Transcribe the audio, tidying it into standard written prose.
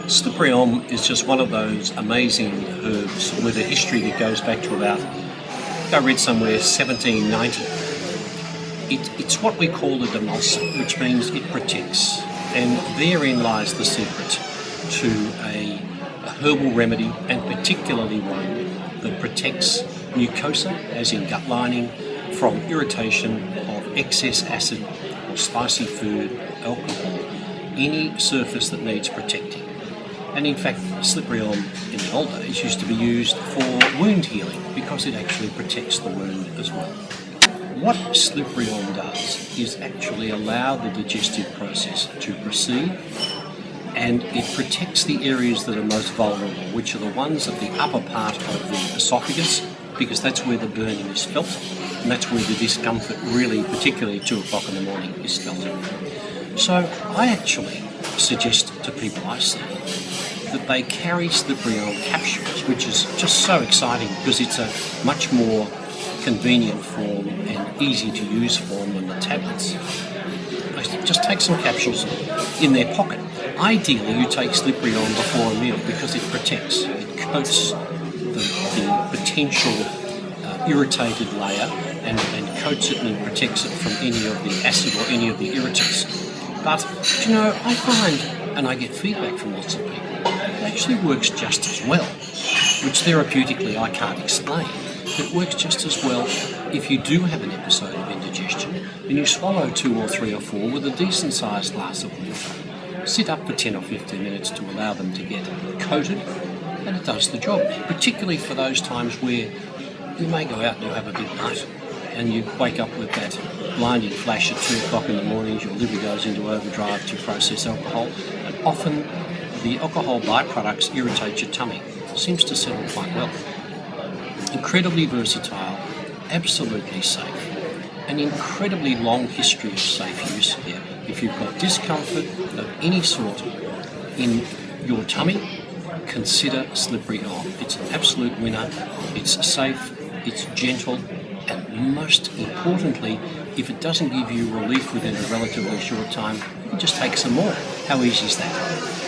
Slippery elm is just one of those amazing herbs with a history that goes back to about, I read somewhere, 1790. It's what we call a demulcent, which means it protects. And therein lies the secret to a herbal remedy, and particularly one that protects mucosa, as in gut lining, from irritation of excess acid or spicy food, alcohol, any surface that needs protecting. And in fact, slippery elm in the old days used to be used for wound healing because it actually protects the wound as well. What slippery elm does is actually allow the digestive process to proceed, and it protects the areas that are most vulnerable, which are the ones at the upper part of the esophagus, because that's where the burning is felt, and that's where the discomfort really, particularly at 2 o'clock in the morning, is felt. So I actually suggest to people I see that they carry slippery elm capsules, which is just so exciting because it's a much more convenient form and easy to use form than the tablets. They just take some capsules in their pocket. Ideally, you take slippery elm before a meal because it protects, it coats the potential irritated layer and coats it and protects it from any of the acid or any of the irritants. But, I find, and I get feedback from lots of people, it actually works just as well, which therapeutically I can't explain. It works just as well if you do have an episode of indigestion and you swallow 2 or 3 or 4 with a decent sized glass of water. Sit up for 10 or 15 minutes to allow them to get coated, and it does the job, particularly for those times where you may go out and you have a big night and you wake up with that blinding flash at 2 o'clock in the morning, your liver goes into overdrive to process alcohol, and often the alcohol byproducts irritate your tummy. It seems to settle quite well. Incredibly versatile, absolutely safe, an incredibly long history of safe use here. If you've got discomfort of any sort in your tummy, consider slippery elm. It's an absolute winner, it's safe, it's gentle, and most importantly, if it doesn't give you relief within a relatively short time, you can just take some more. How easy is that?